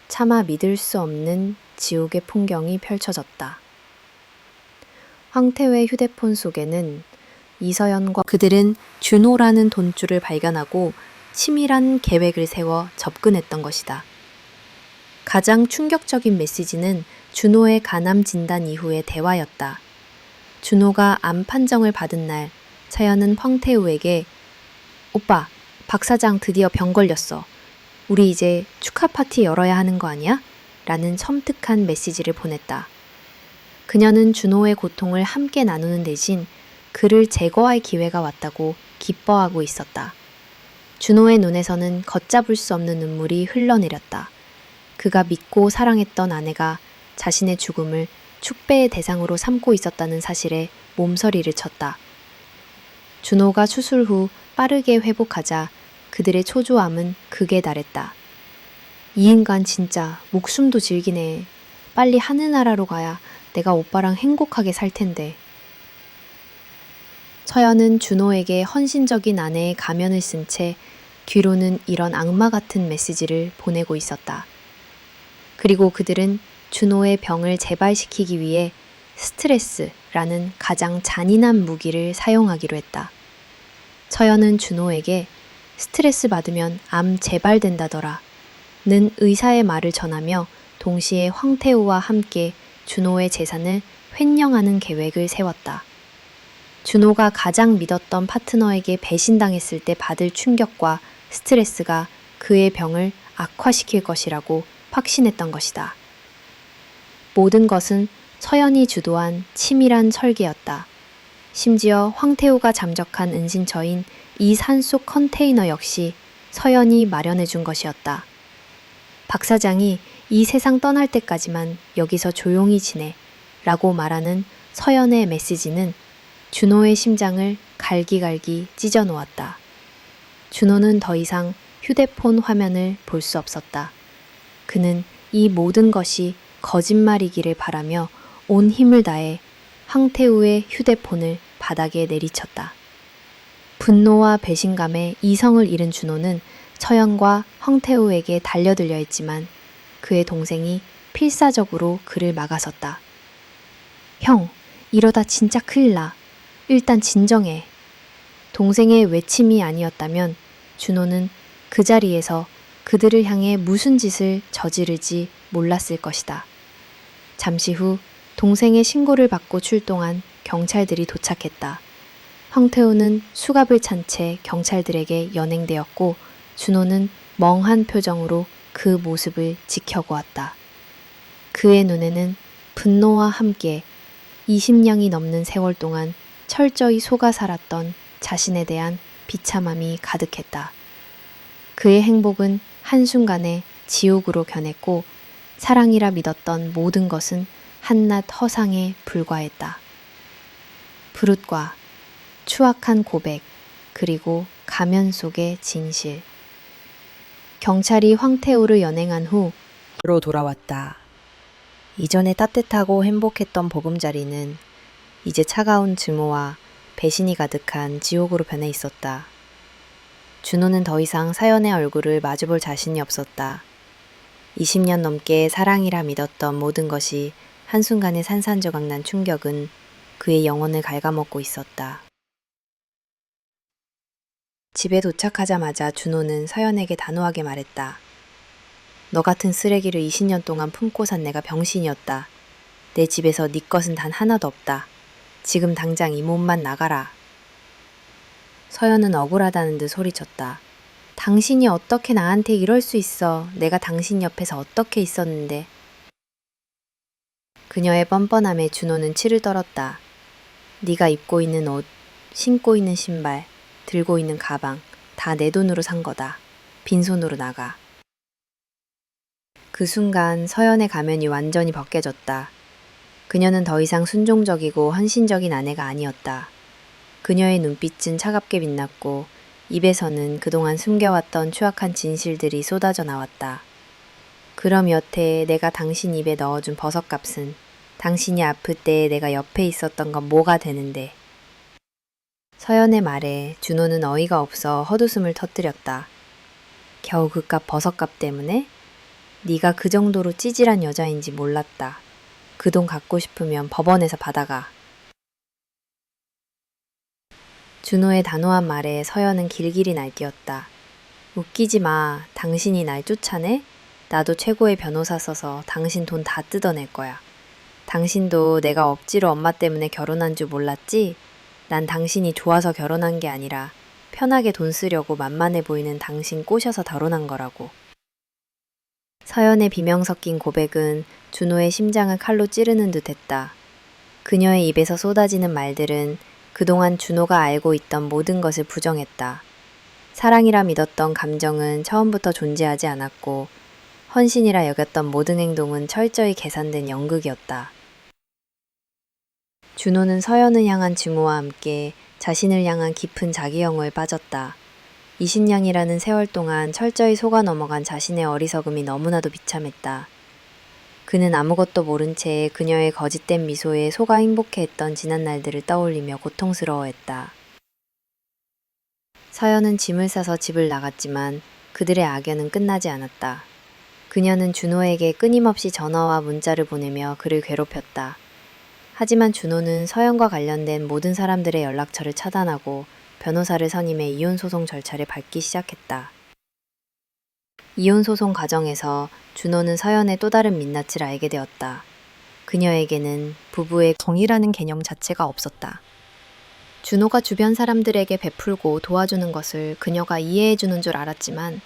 차마 믿을 수 없는 지옥의 풍경이 펼쳐졌다. 황태우의 휴대폰 속에는 이서연과 그들은 준호라는 돈줄을 발견하고 치밀한 계획을 세워 접근했던 것이다. 가장 충격적인 메시지는 준호의 간암 진단 이후의 대화였다. 준호가 암 판정을 받은 날 서연은 황태우에게 오빠, 박 사장 드디어 병 걸렸어. 우리 이제 축하 파티 열어야 하는 거 아니야? 라는 섬뜩한 메시지를 보냈다. 그녀는 준호의 고통을 함께 나누는 대신 그를 제거할 기회가 왔다고 기뻐하고 있었다. 준호의 눈에서는 걷잡을 수 없는 눈물이 흘러내렸다. 그가 믿고 사랑했던 아내가 자신의 죽음을 축배의 대상으로 삼고 있었다는 사실에 몸서리를 쳤다. 준호가 수술 후 빠르게 회복하자 그들의 초조함은 극에 달했다. 이 인간 진짜 목숨도 질기네. 빨리 하늘나라로 가야 내가 오빠랑 행복하게 살 텐데. 서연은 준호에게 헌신적인 아내의 가면을 쓴 채 뒤로는 이런 악마 같은 메시지를 보내고 있었다. 그리고 그들은 준호의 병을 재발시키기 위해 스트레스라는 가장 잔인한 무기를 사용하기로 했다. 서연은 준호에게 스트레스 받으면 암 재발된다더라 는 의사의 말을 전하며 동시에 황태우와 함께 준호의 재산을 횡령하는 계획을 세웠다. 준호가 가장 믿었던 파트너에게 배신당했을 때 받을 충격과 스트레스가 그의 병을 악화시킬 것이라고 확신했던 것이다. 모든 것은 서연이 주도한 치밀한 설계였다. 심지어 황태우가 잠적한 은신처인 이 산속 컨테이너 역시 서연이 마련해 준 것이었다. 박 사장이 이 세상 떠날 때까지만 여기서 조용히 지내 라고 말하는 서연의 메시지는 준호의 심장을 갈기갈기 찢어 놓았다. 준호는 더 이상 휴대폰 화면을 볼 수 없었다. 그는 이 모든 것이 거짓말이기를 바라며 온 힘을 다해 황태우의 휴대폰을 바닥에 내리쳤다. 분노와 배신감에 이성을 잃은 준호는 서연과 황태우에게 달려들려 했지만 그의 동생이 필사적으로 그를 막아섰다. 형, 이러다 진짜 큰일 나. 일단 진정해. 동생의 외침이 아니었다면 준호는 그 자리에서 그들을 향해 무슨 짓을 저지를지 몰랐을 것이다. 잠시 후 동생의 신고를 받고 출동한 경찰들이 도착했다. 황태우는 수갑을 찬 채 경찰들에게 연행되었고 준호는 멍한 표정으로 그 모습을 지켜보았다. 그의 눈에는 분노와 함께 20년이 넘는 세월 동안 철저히 속아 살았던 자신에 대한 비참함이 가득했다. 그의 행복은 한순간에 지옥으로 변했고 사랑이라 믿었던 모든 것은 한낱 허상에 불과했다. 부릇과 추악한 고백, 그리고 가면 속의 진실. 경찰이 황태우를 연행한 후 로 돌아왔다. 이전에 따뜻하고 행복했던 보금자리는 이제 차가운 증오와 배신이 가득한 지옥으로 변해 있었다. 준호는 더 이상 사연의 얼굴을 마주볼 자신이 없었다. 20년 넘게 사랑이라 믿었던 모든 것이 한순간에 산산조각 난 충격은 그의 영혼을 갉아먹고 있었다. 집에 도착하자마자 준호는 서연에게 단호하게 말했다. 너 같은 쓰레기를 20년 동안 품고 산 내가 병신이었다. 내 집에서 네 것은 단 하나도 없다. 지금 당장 이 몸만 나가라. 서연은 억울하다는 듯 소리쳤다. 당신이 어떻게 나한테 이럴 수 있어. 내가 당신 옆에서 어떻게 있었는데. 그녀의 뻔뻔함에 준호는 치를 떨었다. 네가 입고 있는 옷, 신고 있는 신발, 들고 있는 가방 다 내 돈으로 산 거다. 빈손으로 나가. 그 순간 서연의 가면이 완전히 벗겨졌다. 그녀는 더 이상 순종적이고 헌신적인 아내가 아니었다. 그녀의 눈빛은 차갑게 빛났고 입에서는 그동안 숨겨왔던 추악한 진실들이 쏟아져 나왔다. 그럼 여태 내가 당신 입에 넣어준 버섯값은 당신이 아플 때 내가 옆에 있었던 건 뭐가 되는데. 서연의 말에 준호는 어이가 없어 헛웃음을 터뜨렸다. 겨우 그깟 버섯값 때문에? 네가 그 정도로 찌질한 여자인지 몰랐다. 그 돈 갖고 싶으면 법원에서 받아가. 준호의 단호한 말에 서연은 길길이 날뛰었다. 웃기지 마. 당신이 날 쫓아내? 나도 최고의 변호사 써서 당신 돈 다 뜯어낼 거야. 당신도 내가 억지로 엄마 때문에 결혼한 줄 몰랐지? 난 당신이 좋아서 결혼한 게 아니라 편하게 돈 쓰려고 만만해 보이는 당신 꼬셔서 결혼한 거라고. 서연의 비명 섞인 고백은 준호의 심장을 칼로 찌르는 듯 했다. 그녀의 입에서 쏟아지는 말들은 그동안 준호가 알고 있던 모든 것을 부정했다. 사랑이라 믿었던 감정은 처음부터 존재하지 않았고 헌신이라 여겼던 모든 행동은 철저히 계산된 연극이었다. 준호는 서연을 향한 증오와 함께 자신을 향한 깊은 자기혐오에 빠졌다. 20년이라는 세월 동안 철저히 속아 넘어간 자신의 어리석음이 너무나도 비참했다. 그는 아무것도 모른 채 그녀의 거짓된 미소에 속아 행복해했던 지난 날들을 떠올리며 고통스러워했다. 서연은 짐을 싸서 집을 나갔지만 그들의 악연은 끝나지 않았다. 그녀는 준호에게 끊임없이 전화와 문자를 보내며 그를 괴롭혔다. 하지만 준호는 서연과 관련된 모든 사람들의 연락처를 차단하고 변호사를 선임해 이혼소송 절차를 밟기 시작했다. 이혼소송 과정에서 준호는 서연의 또 다른 민낯을 알게 되었다. 그녀에게는 부부의 정이라는 개념 자체가 없었다. 준호가 주변 사람들에게 베풀고 도와주는 것을 그녀가 이해해주는 줄 알았지만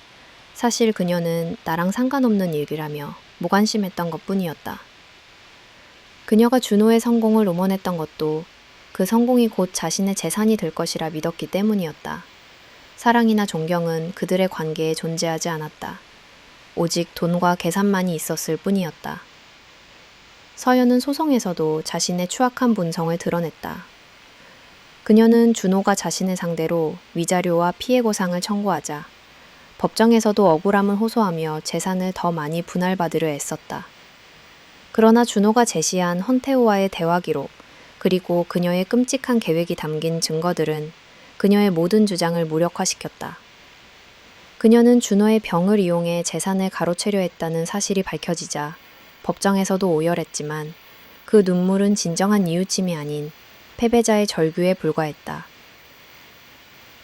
사실 그녀는 나랑 상관없는 일이라며 무관심했던 것뿐이었다. 그녀가 준호의 성공을 응원했던 것도 그 성공이 곧 자신의 재산이 될 것이라 믿었기 때문이었다. 사랑이나 존경은 그들의 관계에 존재하지 않았다. 오직 돈과 계산만이 있었을 뿐이었다. 서연은 소송에서도 자신의 추악한 본성을 드러냈다. 그녀는 준호가 자신을 상대로 위자료와 피해보상을 청구하자 법정에서도 억울함을 호소하며 재산을 더 많이 분할받으려 애썼다. 그러나 준호가 제시한 헌태우와의 대화 기록, 그리고 그녀의 끔찍한 계획이 담긴 증거들은 그녀의 모든 주장을 무력화시켰다. 그녀는 준호의 병을 이용해 재산을 가로채려 했다는 사실이 밝혀지자 법정에서도 오열했지만 그 눈물은 진정한 뉘우침이 아닌 패배자의 절규에 불과했다.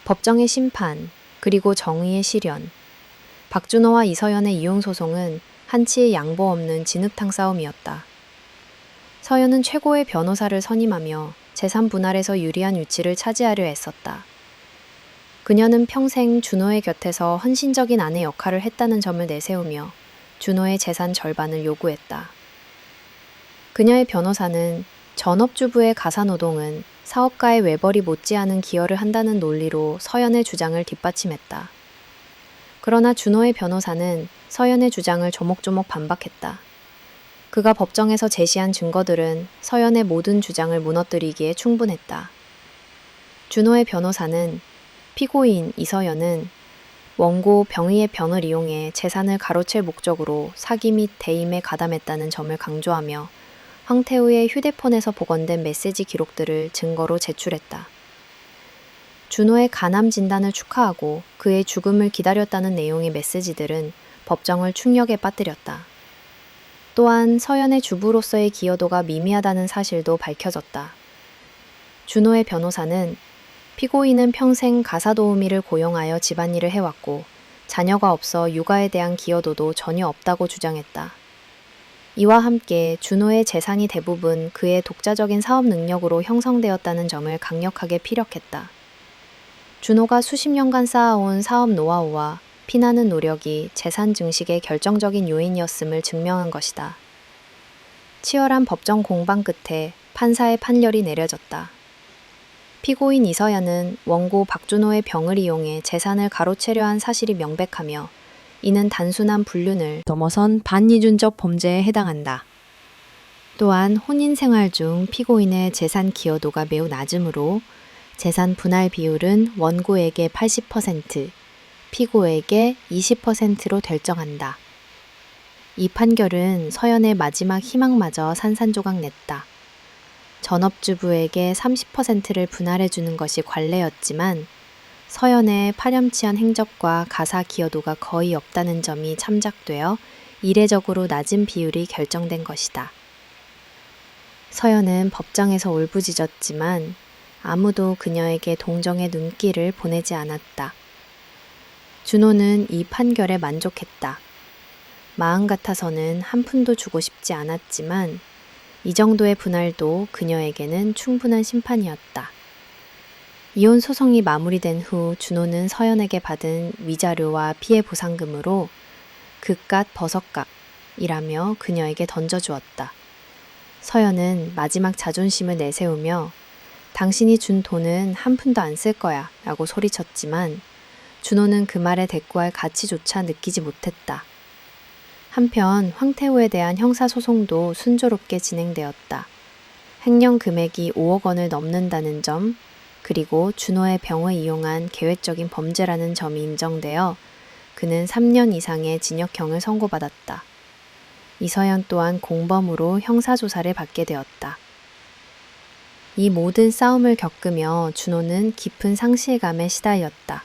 법정의 심판, 그리고 정의의 실현. 박준호와 이서연의 이혼소송은 한치의 양보 없는 진흙탕 싸움이었다. 서연은 최고의 변호사를 선임하며 재산 분할에서 유리한 위치를 차지하려 애썼다. 그녀는 평생 준호의 곁에서 헌신적인 아내 역할을 했다는 점을 내세우며 준호의 재산 절반을 요구했다. 그녀의 변호사는 전업주부의 가사노동은 사업가의 외벌이 못지않은 기여를 한다는 논리로 서연의 주장을 뒷받침했다. 그러나 준호의 변호사는 서연의 주장을 조목조목 반박했다. 그가 법정에서 제시한 증거들은 서연의 모든 주장을 무너뜨리기에 충분했다. 준호의 변호사는 피고인 이서연은 원고 병의의 병을 이용해 재산을 가로챌 목적으로 사기 및 대임에 가담했다는 점을 강조하며 황태우의 휴대폰에서 복원된 메시지 기록들을 증거로 제출했다. 준호의 간암 진단을 축하하고 그의 죽음을 기다렸다는 내용의 메시지들은 법정을 충격에 빠뜨렸다. 또한 서연의 주부로서의 기여도가 미미하다는 사실도 밝혀졌다. 준호의 변호사는 피고인은 평생 가사도우미를 고용하여 집안일을 해왔고 자녀가 없어 육아에 대한 기여도도 전혀 없다고 주장했다. 이와 함께 준호의 재산이 대부분 그의 독자적인 사업 능력으로 형성되었다는 점을 강력하게 피력했다. 준호가 수십 년간 쌓아온 사업 노하우와 피나는 노력이 재산 증식의 결정적인 요인이었음을 증명한 것이다. 치열한 법정 공방 끝에 판사의 판결이 내려졌다. 피고인 이서연은 원고 박준호의 병을 이용해 재산을 가로채려 한 사실이 명백하며 이는 단순한 불륜을 넘어선 반이준적 범죄에 해당한다. 또한 혼인 생활 중 피고인의 재산 기여도가 매우 낮으므로 재산 분할 비율은 원고에게 80%, 피고에게 20%로 결정한다. 이 판결은 서연의 마지막 희망마저 산산조각 냈다. 전업주부에게 30%를 분할해주는 것이 관례였지만 서연의 파렴치한 행적과 가사 기여도가 거의 없다는 점이 참작되어 이례적으로 낮은 비율이 결정된 것이다. 서연은 법정에서 울부짖었지만 아무도 그녀에게 동정의 눈길을 보내지 않았다. 준호는 이 판결에 만족했다. 마음 같아서는 한 푼도 주고 싶지 않았지만 이 정도의 분할도 그녀에게는 충분한 심판이었다. 이혼 소송이 마무리된 후 준호는 서연에게 받은 위자료와 피해 보상금으로 그깟 버섯값이라며 그녀에게 던져주었다. 서연은 마지막 자존심을 내세우며 당신이 준 돈은 한 푼도 안 쓸 거야 라고 소리쳤지만 준호는 그 말에 대꾸할 가치조차 느끼지 못했다. 한편 황태호에 대한 형사소송도 순조롭게 진행되었다. 횡령 금액이 5억 원을 넘는다는 점, 그리고 준호의 병을 이용한 계획적인 범죄라는 점이 인정되어 그는 3년 이상의 징역형을 선고받았다. 이서연 또한 공범으로 형사조사를 받게 되었다. 이 모든 싸움을 겪으며 준호는 깊은 상실감에 시달렸다.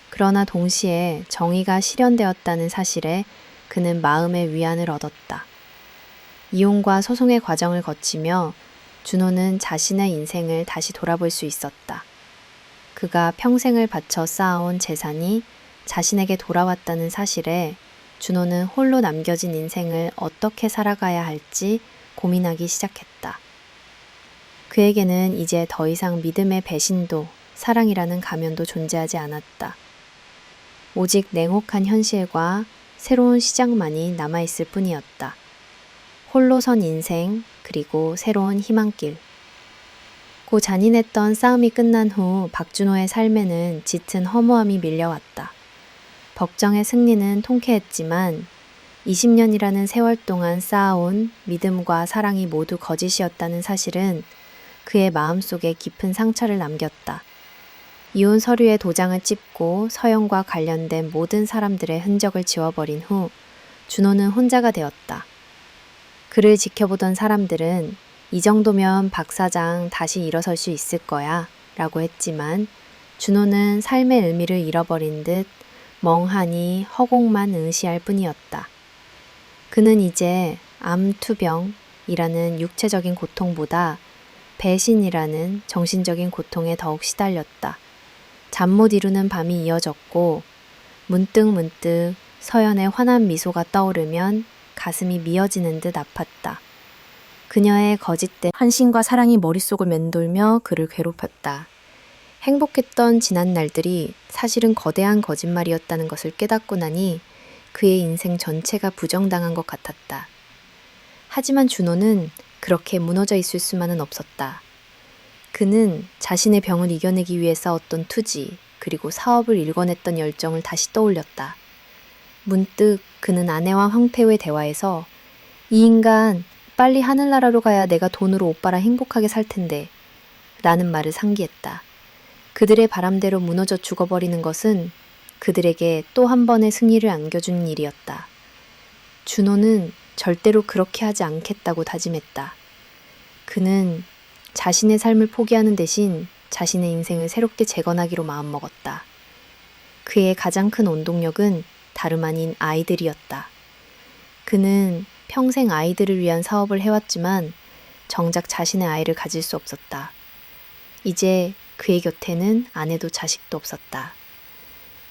그러나 동시에 정의가 실현되었다는 사실에 그는 마음의 위안을 얻었다. 이혼과 소송의 과정을 거치며 준호는 자신의 인생을 다시 돌아볼 수 있었다. 그가 평생을 바쳐 쌓아온 재산이 자신에게 돌아왔다는 사실에 준호는 홀로 남겨진 인생을 어떻게 살아가야 할지 고민하기 시작했다. 그에게는 이제 더 이상 믿음의 배신도, 사랑이라는 가면도 존재하지 않았다. 오직 냉혹한 현실과 새로운 시작만이 남아있을 뿐이었다. 홀로 선 인생, 그리고 새로운 희망길. 고 잔인했던 싸움이 끝난 후 박준호의 삶에는 짙은 허무함이 밀려왔다. 법정의 승리는 통쾌했지만 20년이라는 세월 동안 쌓아온 믿음과 사랑이 모두 거짓이었다는 사실은 그의 마음속에 깊은 상처를 남겼다. 이혼 서류에 도장을 찍고 서연과 관련된 모든 사람들의 흔적을 지워버린 후 준호는 혼자가 되었다. 그를 지켜보던 사람들은 이 정도면 박 사장 다시 일어설 수 있을 거야 라고 했지만 준호는 삶의 의미를 잃어버린 듯 멍하니 허공만 응시할 뿐이었다. 그는 이제 암투병이라는 육체적인 고통보다 배신이라는 정신적인 고통에 더욱 시달렸다. 잠 못 이루는 밤이 이어졌고 문득 서연의 환한 미소가 떠오르면 가슴이 미어지는 듯 아팠다. 그녀의 거짓된 환심과 사랑이 머릿속을 맴돌며 그를 괴롭혔다. 행복했던 지난 날들이 사실은 거대한 거짓말이었다는 것을 깨닫고 나니 그의 인생 전체가 부정당한 것 같았다. 하지만 준호는 그렇게 무너져 있을 수만은 없었다. 그는 자신의 병을 이겨내기 위해 싸웠던 투지, 그리고 사업을 일궈냈던 열정을 다시 떠올렸다. 문득 그는 아내와 황태호의 대화에서 이 인간 빨리 하늘나라로 가야 내가 돈으로 오빠랑 행복하게 살 텐데 라는 말을 상기했다. 그들의 바람대로 무너져 죽어버리는 것은 그들에게 또 한 번의 승리를 안겨주는 일이었다. 준호는 절대로 그렇게 하지 않겠다고 다짐했다. 그는 자신의 삶을 포기하는 대신 자신의 인생을 새롭게 재건하기로 마음먹었다. 그의 가장 큰 원동력은 다름 아닌 아이들이었다. 그는 평생 아이들을 위한 사업을 해왔지만 정작 자신의 아이를 가질 수 없었다. 이제 그의 곁에는 아내도 자식도 없었다.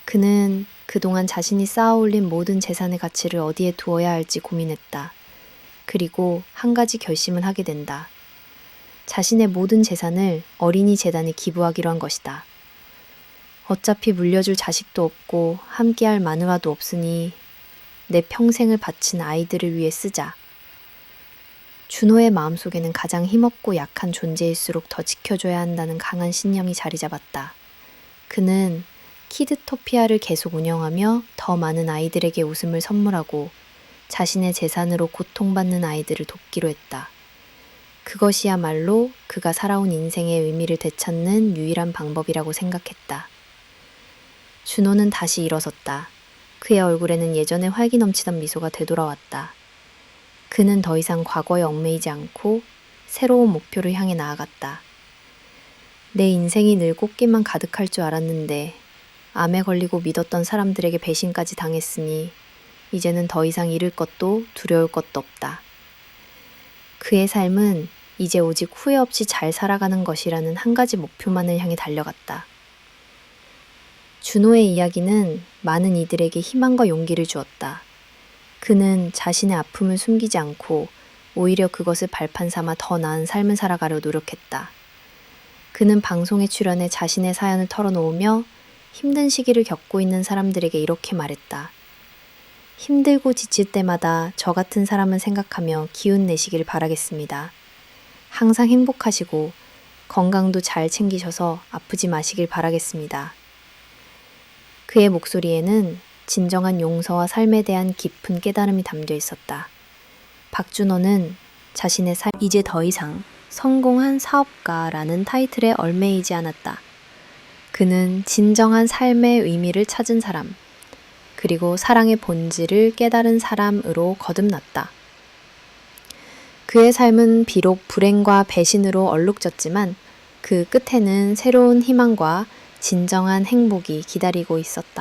그는 그동안 자신이 쌓아올린 모든 재산의 가치를 어디에 두어야 할지 고민했다. 그리고 한 가지 결심을 하게 된다. 자신의 모든 재산을 어린이 재단에 기부하기로 한 것이다. 어차피 물려줄 자식도 없고 함께할 마누라도 없으니 내 평생을 바친 아이들을 위해 쓰자. 준호의 마음속에는 가장 힘없고 약한 존재일수록 더 지켜줘야 한다는 강한 신념이 자리 잡았다. 그는 키드토피아를 계속 운영하며 더 많은 아이들에게 웃음을 선물하고 자신의 재산으로 고통받는 아이들을 돕기로 했다. 그것이야말로 그가 살아온 인생의 의미를 되찾는 유일한 방법이라고 생각했다. 준호는 다시 일어섰다. 그의 얼굴에는 예전의 활기 넘치던 미소가 되돌아왔다. 그는 더 이상 과거에 얽매이지 않고 새로운 목표를 향해 나아갔다. 내 인생이 늘 꽃길만 가득할 줄 알았는데 암에 걸리고 믿었던 사람들에게 배신까지 당했으니 이제는 더 이상 잃을 것도 두려울 것도 없다. 그의 삶은 이제 오직 후회 없이 잘 살아가는 것이라는 한 가지 목표만을 향해 달려갔다. 준호의 이야기는 많은 이들에게 희망과 용기를 주었다. 그는 자신의 아픔을 숨기지 않고 오히려 그것을 발판 삼아 더 나은 삶을 살아가려 노력했다. 그는 방송에 출연해 자신의 사연을 털어놓으며 힘든 시기를 겪고 있는 사람들에게 이렇게 말했다. 힘들고 지칠 때마다 저 같은 사람을 생각하며 기운 내시길 바라겠습니다. 항상 행복하시고 건강도 잘 챙기셔서 아프지 마시길 바라겠습니다. 그의 목소리에는 진정한 용서와 삶에 대한 깊은 깨달음이 담겨 있었다. 박준호는 자신의 삶, 이제 더 이상 성공한 사업가라는 타이틀에 얽매이지 않았다. 그는 진정한 삶의 의미를 찾은 사람, 그리고 사랑의 본질을 깨달은 사람으로 거듭났다. 그의 삶은 비록 불행과 배신으로 얼룩졌지만 그 끝에는 새로운 희망과 진정한 행복이 기다리고 있었다.